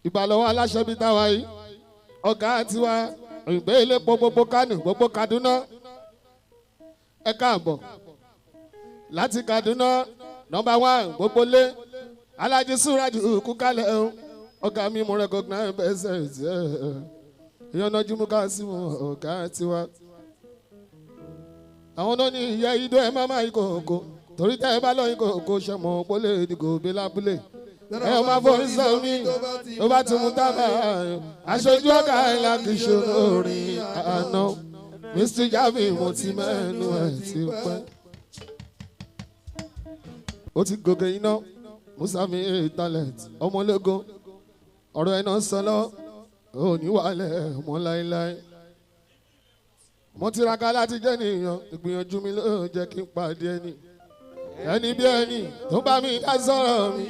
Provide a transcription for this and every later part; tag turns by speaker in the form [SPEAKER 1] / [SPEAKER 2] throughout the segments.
[SPEAKER 1] Ìbàlọ́wọ́ aláṣẹ bíi táwa yìí ọ̀gá tiwa ìgbé ilé gbogbo Kánò gbogbo Kaduna ẹ káàbọ̀ láti Kaduna #1 gbogbo lé Alhaji Suraju kúkálẹ̀ ọ̀gá mi mo recognize bẹ́sẹ̀ ìyànnà jùmọ̀ká sí ọ̀gá tiwa. àwọn náà ní ìyá idó ẹ má má ìkòkò torí tẹ́ ẹ bá lọ ìkòkò ṣẹ̀mọ̀ pólè ìdìgò bí lábúlé. ẹ máa forí sọ mí tó bá ti mú tábà aṣojú Ọ̀gá-nla kì í ṣe orin àná Mr. Javi mo ti mẹ́nu ẹ̀ ti pẹ́. ó ti gòkè iná Musami talent ọmọlógún ọ̀rọ̀ ẹ̀ náà sọ lọ ò ní wàlẹ̀ mọ́ láéláé. mo tiraka láti jẹ́ nìyàn ìgbìyànjú mi ló jẹ́ kí n pàdé ẹni bí ẹni tó bá mi dá sọ̀rọ̀ mi.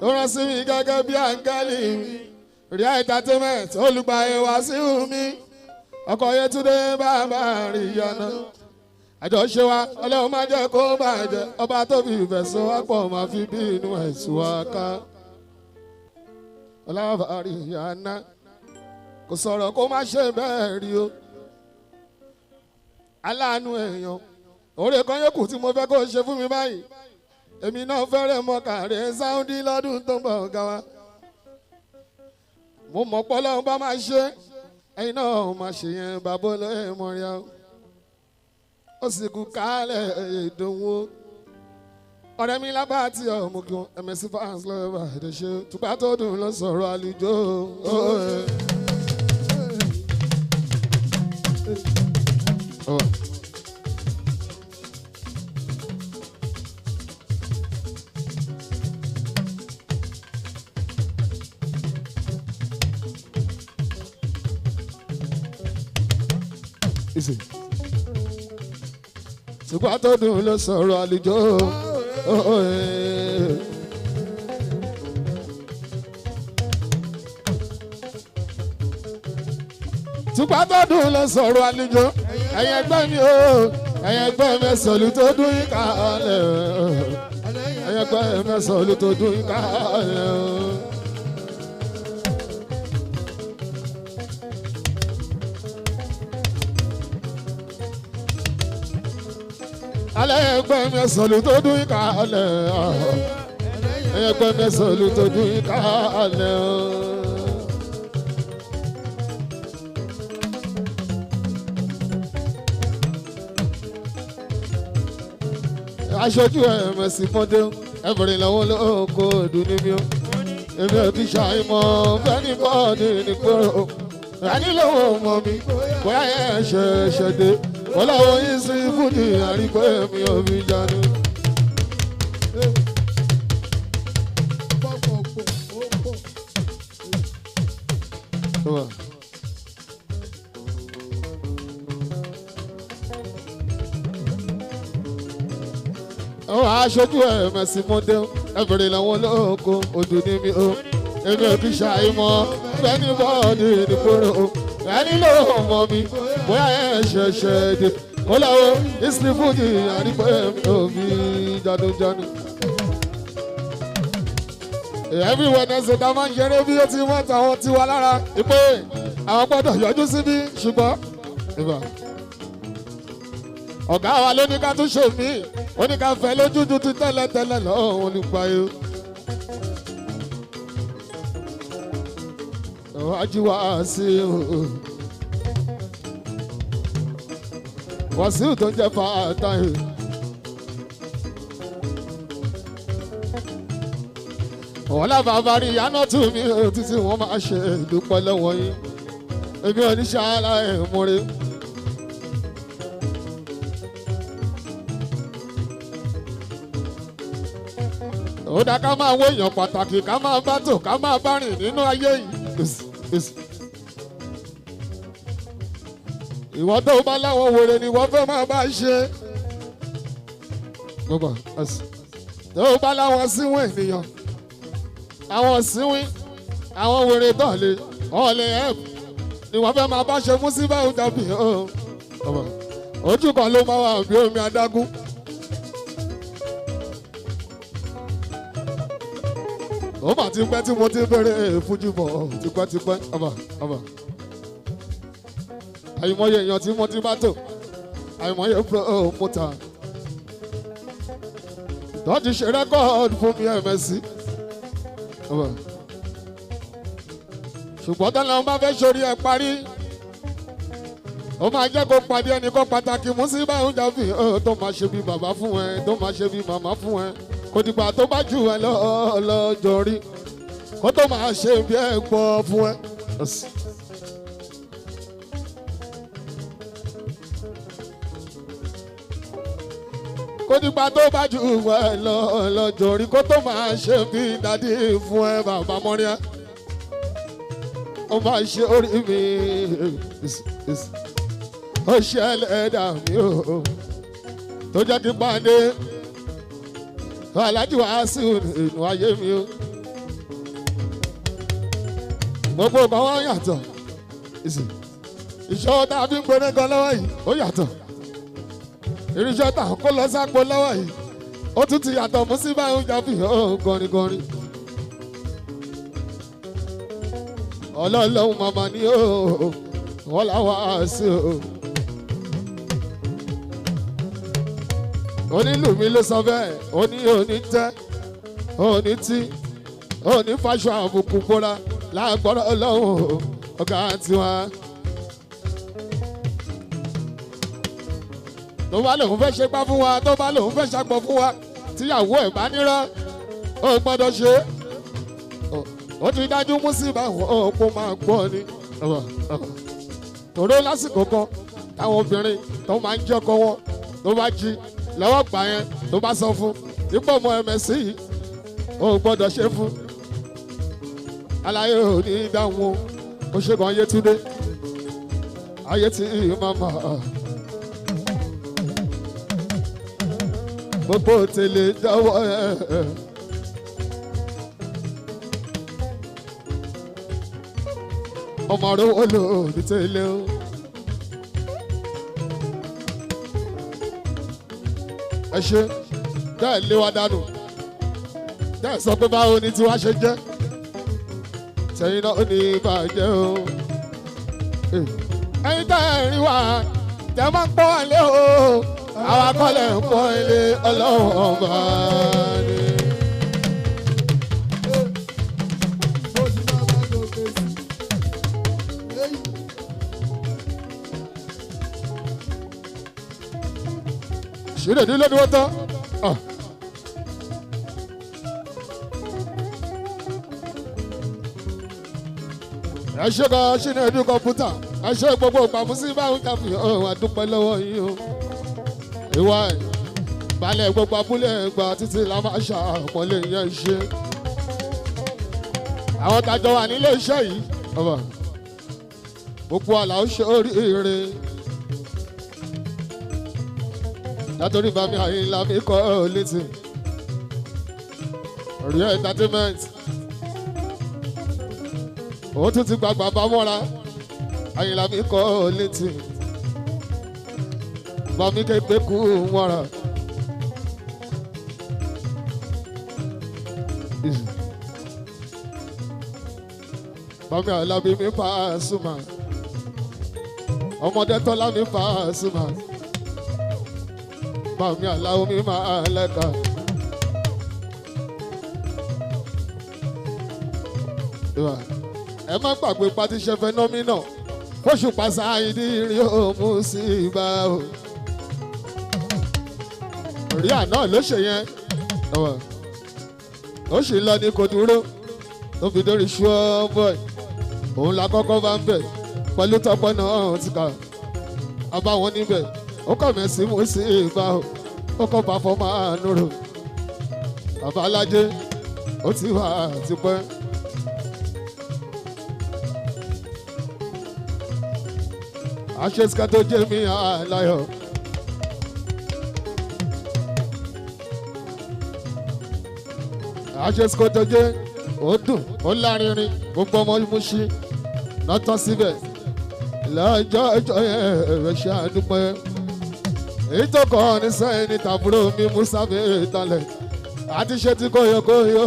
[SPEAKER 1] tó rán sí mi gẹ́gẹ́ bí àǹgẹ́lì mi rí entertainment olùgbàyè wá sí mi ọkọ̀ Yétúndé bàbá rí yànnà àjọṣe wa Ọlọ́run má jẹ́ kó bàjẹ́ ọba tó fi ìfẹ́ sọ wá pọ̀ máa fi bí inú ẹ̀sùn wa ká Ọlọ́run rí yànnà kò sọ̀rọ̀ kó má ṣe bẹ́ẹ̀ rí o aláàánú èèyàn òrè kan yókù tí mo fẹ́ kó ṣe fún mi báyìí. èmi náà fẹ́rẹ̀ mọ kàrẹ́ Sáúndí lọ́dún tó ń bọ̀ ọ̀gá wa. mo mọ̀ pé Ọlọ́run bá máa ṣe ẹ̀yin náà máa ṣe yẹn bàbá olóyè mọ̀ríà ó sì kú kálẹ̀ ìdòwò. ọ̀rẹ́ mi lábá àti ọ̀mùgún Emessy fans lọ́wọ́ àdéṣe tùpá tó dùn ló sọ̀rọ̀ àlùjọ. Tùpá tó dùn ló sọ̀rọ̀ àlùjọ. Tùpá tó dùn ló sọ̀rọ̀ àlùjọ. ẹ̀yin ẹgbẹ́ mi o ẹ̀yin ẹgbẹ́ mi sọ̀lù tó dùn yín kálẹ̀ ẹ̀yin ẹgbẹ́ mi sọ̀lù tó dùn yín kálẹ̀. alẹ́ ẹgbẹ́ mi sọ̀lù tó dùn yín kálẹ̀ ẹgbẹ́ mi sọ̀lù tó dùn yín kálẹ̀. aṣojú Emessy mọ́dé ẹ̀bùrìn lọ́wọ́ lóko ọdún ní mi ó èmi ò ti ṣàìmọ̀ fẹ́ni bọ́ọ̀dù nígboro ẹni lọ́wọ́ mọ̀ mi bóyá ẹ̀ ṣẹ̀ṣẹ̀ dé ọlọ́wọ́ yìí sí Fuji àríkọ́ èmi ò fi jáde. aṣojú Emessy mọ́dé ẹ̀bùrìn lọ́wọ́ lóko ọdún ní mi ó èmi ò ti ṣàìmọ̀ fẹ́ni bọ́ọ̀dù nígboro ẹni lọ́wọ́ mọ̀ mi bóyá ẹ̀ ṣẹ̀ṣẹ̀ dé ọlọ́wọ́ ìsìn Fuji àríkọ́ èmi ò fi jáde. every Wednesday tá a máa ń ṣeré bí ó ti mọ́ tàwọn tiwa lára ìpè àwọn gbọ́dọ̀ yọjú síbí ṣùgbọ́n ọ̀gá wa ló ní ká tún ṣe mí ó ní ká fẹ́ lójú ju ti tẹ́lẹ̀tẹ́lẹ̀ lọ́wọ́ nípa yó. Wàsíù tó ń jẹ́ Fàtáì. ọ̀la bàbá rí ìyá náà tún mí títí wọ́n máa ṣe ìdúpẹ́ lọ́wọ́ yín èmi ò ní ṣàlà ìmúre. ó dá ká máa wó èèyàn pàtàkì ká máa bá tò ká máa bá rìn nínú ayé yìí. ìwọ tó bá láwọn wèrè ni wọ́n fẹ́ máa bá ṣe. tó bá láwọn síwọ̀n ènìyàn àwọn síwín àwọn wèrè tọ̀lé ọ̀lẹ̀ ẹ̀p ni wọ́n fẹ́ máa bá ṣe Musibau dàbí ojú kan ló máa wà bí omi adágún. ó mà ti pẹ́ tí mo ti bẹ̀rẹ̀ Fuji bọ̀ tipẹ́tipẹ́ ọba. àyìnmọ́yé èèyàn tí mo ti bá tò àyìnmọ́yé promoter tọ́jú ṣe rẹ́kọ̀ọ́dù fún mi Emessy. ṣùgbọ́n tọ́lá wọn bá fẹ́ sórí ẹ parí ó máa jẹ́ kó pàdé ẹnìkan pàtàkì Musibau dàbí tó máa ṣe bí bàbá fún ẹ tó máa ṣe bí màmá fún ẹ kò dìgbà tó bá jù ẹ lọ́jọ́ rí kó tó máa ṣe bí ẹ̀gbọ́n fún ẹ. kò dìgbà tó bá jù ẹ lọ́jọ́ rí kó tó máa ṣe bí dádì fún ẹ bàbá mọ́rí ẹ. ó máa ṣe orí mi ó ṣe ẹlẹ́dà mi ó tó jẹ́ kí pàdé Aláàjì Wàsíù nínú ayé mi ó. gbogbo ọba wọn yàtọ̀ ìṣòwò tá a fi ń gbóná gan lọ́wọ́ yìí ó yàtọ̀ irinṣẹ́ tá a kó lọ sápò lọ́wọ́ yìí ó tún ti yàtọ̀ Musibau dàbí gọrin. ọlọ́lọ́hún màmá ni ó wọ́n láwá sí o. onílù mi ló sọ bẹ́ẹ̀ ó ní òní tẹ́ òní tí òní fàṣọ àbùkù bóra lágbọ́rọ̀ ọlọ́run ọ̀gá tiwa. tó bá lòun fẹ́ ṣe gbá fún wa tó bá lòun fẹ́ ṣàgbọ̀ fún wa tíyàwó ẹ̀ bá nírọ́ ó gbọ́dọ̀ ṣe é. ó ti dájú Musibau kó máa gbọ́ ni. tòró lásìkò kan táwọn obìnrin tó máa ń jẹ́ ọkọ wọn tó bá jí lọ́wọ́ gbà yẹn tó bá sọ fún ipò ọmọ Emessy yìí ó gbọ́dọ̀ ṣe fún. aláyé ò ní dáhùn ó ṣe kan Yétúndé ayé tí màmá gbogbo tèlé dáwọ́ ọmọ rẹ wọ́n lò ní tẹ́lẹ̀ o. ẹ ṣe bẹ́ẹ̀ lé wa dànù bẹ́ẹ̀ sọ pé báwo ni tiwa ṣe jẹ́ tẹ̀yìn náà ní bàjẹ́ o. ẹ̀yin tẹ́ ẹ̀ rí wa tẹ́ máa ń pọ́n wá lé o àwa kọ́lẹ̀ ń pọ́n ilé Ọlọ́run ọba ni. ṣílè ní lórí wọ́n tán. ẹ ṣe kan ṣínú ẹbí kọ̀ǹpútà ẹ ṣe gbogbo ìgbà Musibau dàbí àdúpẹ́ lọ́wọ́ yìí o. ìwà ẹ̀ balẹ̀ gbogbo abúlé ẹ̀gbà títí la máa ṣàpọ̀lé yẹn ṣe. àwọn tàjọ wà nílé iṣẹ́ yìí gbogbo àlà ó ṣe oríire. látòrí bàmí Àyìnlá mi kọ́ létí orí entertainment ó tún ti gbàgbà bá mọ́ra Àyìnlá mi kọ́ létí bàmí kékeré kú mọ́ra. bàmí Àyìnlá mi Pasuma ọmọdé tọ́lá mi Pasuma. Mami aláwo mi máa lẹ́ka. ẹ má gbàgbé patiṣẹ́ fẹ́nọ́mínà fóṣù pàṣẹ ìdírí Musibau. rí àná ló ṣe yẹn ó sì lọ ní kò dúró tó fi dórí ṣúọ́ bọ́ì òun la kọ́kọ́ bá ń bẹ̀ pẹ̀lú tọpọ náà ti kà á bá wọn níbẹ̀. ó kọ́ Emessy Musibau ó kọ́ bá fọ́ máa nùrù bàbá alájẹ ó ti wà tipẹ́. àṣesíkà tó jẹ́ mi àláyọ̀ àṣesíkà tó jẹ́ ó dùn ó lárinrin gbogbo ọmọ Mùṣí lọ́tọ́ síbẹ̀ lọ́jọ́ ọjọ́ yẹn ẹ̀rẹ̀ ṣe àdúpẹ́ èyí tó kọ́ ní sẹ́yìn ní tàbúrò mi Musibau talent àti ṣe ti kóyókóyó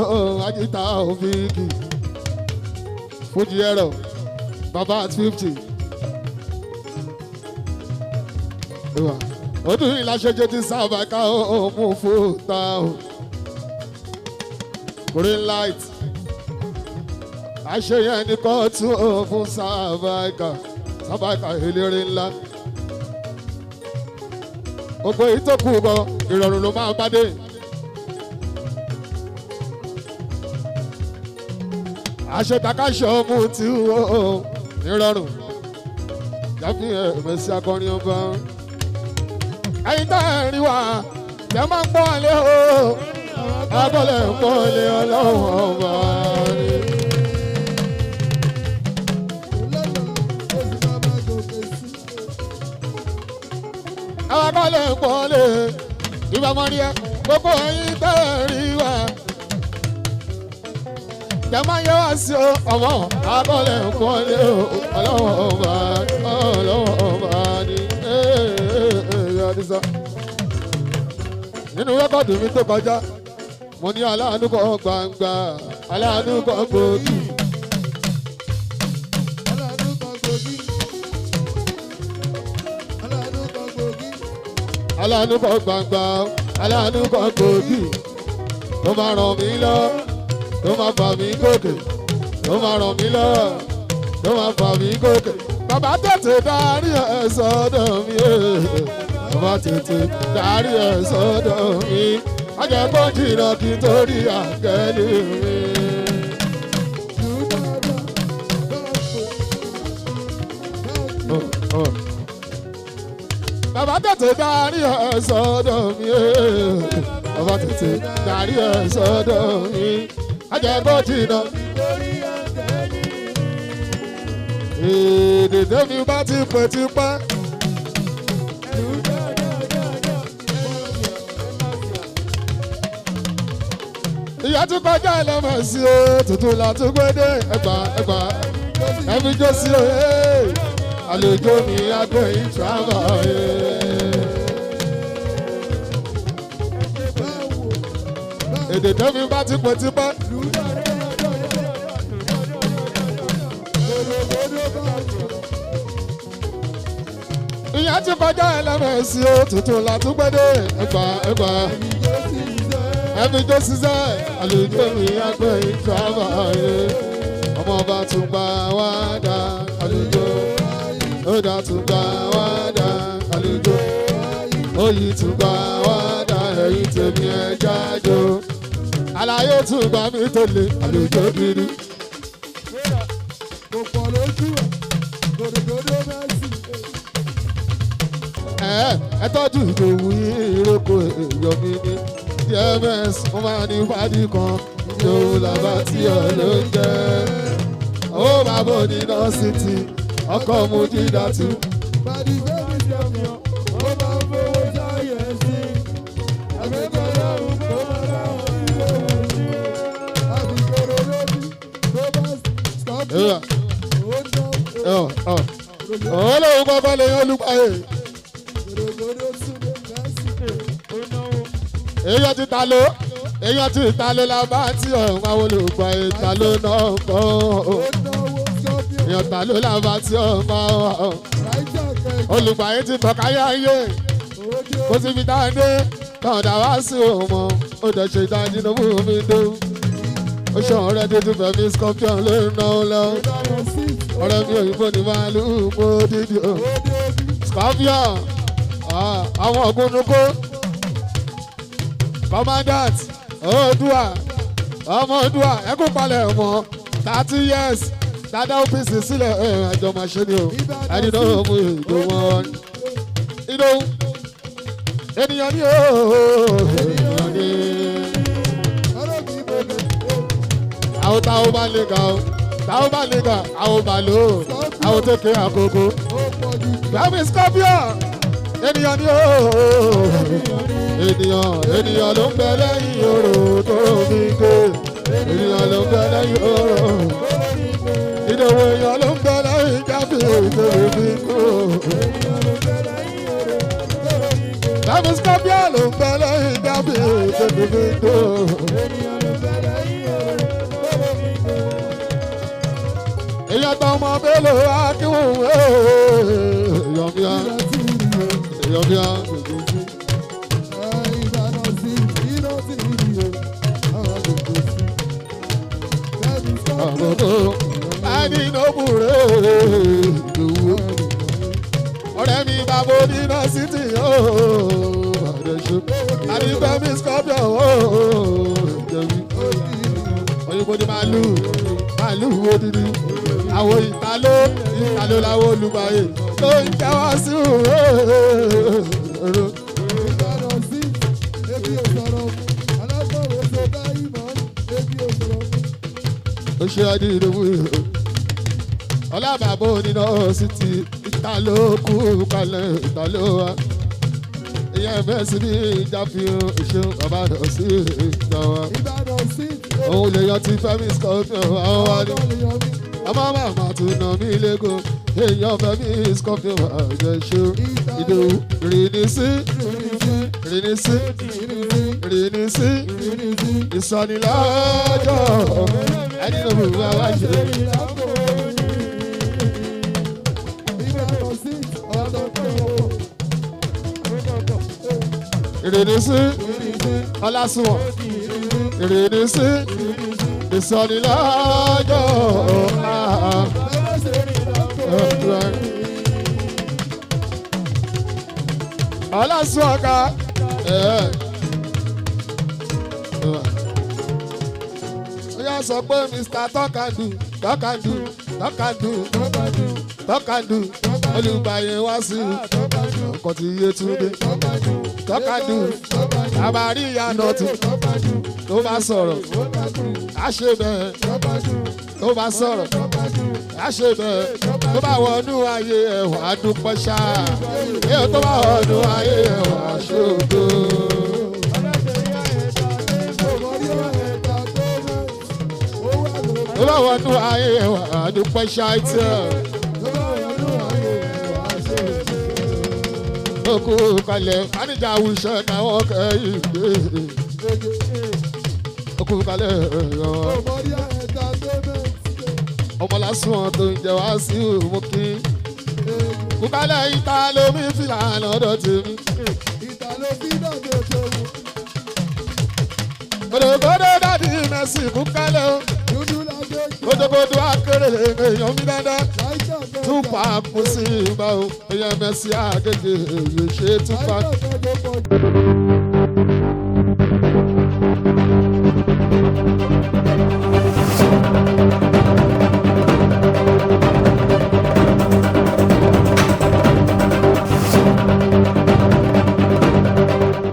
[SPEAKER 1] àjìtá òfìkì Fuji ẹ̀rọ bàbá at 50 ọdún yìí láṣẹjẹ ti sábà ká mú fúta o green light àṣeyẹ ní kóòtù fún sábàkà eléré ńlá gbogbo èyí tó kù gan ìrọ̀rùn ló máa bá dé. àṣetàkàṣọ mú tí ó nírọ̀rùn jáfi Emessy akọrin ọba ẹ̀yin tá ẹ̀ rí wa tẹ́ máa ń pọ́n lé o abọ́lẹ̀ ń pọ́n lé ọlọ́run ọba ni. abọ́lẹ̀ ń pọ́n lé ìbámọ́rí ẹ gbogbo ẹ̀yin tá ẹ̀ rí wa tẹ́ máa yẹ wá sí ọmọ abọ́lẹ̀ ń pọ́n lé ọlọ́run ọba ni. Nínú rẹ́kọ̀dù mi tó kọjá mo ní aláàánú kọ́ gbangba aláàánú kọ́ gbòógì. aláàánú kọ́ gbangba aláàánú kọ́ gbòógì tó máa ràn mí lọ tó máa fà mí gòkè tó máa ràn mí lọ tó máa fà mí gòkè. Bàbá tètè darí ẹ̀ sọ́dọ̀ mi bàbá tètè darí ẹ̀ sọ́dọ̀ mi ajẹ́pọ̀ jìnnà kí n torí àgẹ́lì mi. Bàbá tètè darí ẹ̀ sọ́dọ̀ mi bàbá tètè darí ẹ̀ sọ́dọ̀ mi ajẹ́pọ̀ jìnnà. Èdè tẹ́mi bá ti pẹ́ ti pẹ́. Ìyá tún kọjá ẹlẹ́mẹ̀sí o, tuntun la tún gbédè ẹgbà ẹbí jó sí o, àlejò mi àgbẹ̀ ìtìrámà. Èdè tẹ́mi bá ti pẹ́ ti pẹ́. Ìyá ti kọjá ẹlẹ́mẹ̀sí o, tuntun la tún gbédè ẹgbà ẹbí jó sísẹ́ àlejò mi àgbẹ̀ ìtìrámà. Ọmọ ọba tún gbà wá dá àlejò ó dá tún gbà wá dá àlejò òyì tún gbà wá dá ẹ̀yìn tèmi ẹ̀ jájò àlàyé tún gbà mí tó lé àlejò gidi. Ẹ tọ́jú ìdòwú yìí ìrókò èèyàn mi ní DMS mo máa ní ìpàdé kan ìdòwú làbá tí ọ ló ń jẹ́ ó máa bọ̀ ní nọ́ọ̀sìtì ọkọ̀ mu jíjà tù. Olóhùn kọ́kọ́ lè yan olùpàyè. Èèyàn ti ta ló la bá tí ọ̀hún àwọn olùpàyè ta ló náà kọ́. Èèyàn ta ló la bá tí ọ̀hún máa wà. Olùpàyè ti tọ́ káyé ayé. Kó sì fi dáadé káwọn dá wá sí òun mọ́. Ó dẹ̀ ṣe ìdájí ló mú mi dó. Ó ṣe ọ̀rẹ́ dídú fẹ̀mí scorpion ló ń náwó lọ. Ọ̀rẹ́ mi òyìnbó ni màálùú mo dídì o. Scorpion àwọn ògúnnukó commandant Oòduà ọmọ Oòduà ẹkún palẹ̀ mọ́ 30 years dada OPC sílẹ̀ ẹjọ́ máa ṣe ni o ẹni náà mú ìdó wọn. Ìdó ènìyàn ní ènìyàn ní àwọn táwọn bá lè ga o táwọn bá lè ga àwọn bá lò ó àwọn tó ké àkókò gbàmí Scorpion ènìyàn ní ènìyàn ló ń bẹ lẹ́yìn orò tó fi ké ènìyàn ló ń bẹ lẹ́yìn ọ̀rọ̀ ìdòwò èèyàn ló ń bẹ lẹ́yìn jábì ìdòwò fi kú. Lábí Scorpio ló ń bẹ lẹ́yìn jábì ìdòwò fi kú. Èèyàn tó ọmọ Bello Akínwùn èèyàn bíá. Báyìí ló bùrẹ́ ìdòwò. Ọ̀rẹ́ mi bàbá oníná city àti Fẹ́mi Scorpio òyìnbó ni màálù odidi. Àwọn ìtàló làwọn olùgbàyè ló ń jẹ́ wá sí òru. Ó ṣe adé ìdòwú ọlábàbò oníná city ìtàló kú kalẹ̀ ìtàló wa. Ìyá ẹ̀fẹ́ sí ní ìjà fi ṣeun Ìbàdàn sí ìjà wa. Òun lè yan ti Fẹ́mi Scorpio àwọn wa ni. Ọmọ màmá tún nà mí lẹ́kọ̀ọ́. Èèyàn Fẹ́mi Scorpio àjẹṣe ìdòwú rìnìsí ìsọ̀nìlọ́jọ́ ẹni ló mú wa wá ṣe. Ìrìnìsí ọlásùwọ̀n ìrìnìsí ìsọ̀nìlọ́jọ́ ọlásùwọ̀n ó yà sọ pé Mr. Tọ́kàndù olùgbàyè wá sí ọkọ̀ tí yé túnde Tọ́kàndù àbárí ìyànà tù tó bá sọ̀rọ̀ á ṣe bẹ́ẹ̀ tó bá sọ̀rọ̀ á ṣe bẹ́ẹ̀ tó bá wọnú ayé ẹ̀wọ̀n á dúpẹ́ ṣáà èyí tó bá wọnú ayé ẹ̀wọ̀n á ṣògo. Tó bá wọnú ayé ẹ̀wọ̀n á dúpẹ́ ṣáà Oku kalẹ̀ fanija awùsọ̀ káwọn kẹ́yìn gbé. Oku kalẹ̀ ọmọlásùn tó ń jẹ wá sí òmùkí. Kúkálẹ̀ ìta lómi fìlà lọ́dọ̀ tèmi. Gbọdọ̀gbọdọ̀ dàdí Emessy kúkálẹ̀ o. Gbọdọ̀gbọdọ̀ akéré èèyàn mi dáadáa. Tupac Musibau Emessy Agége ṣe Tupac.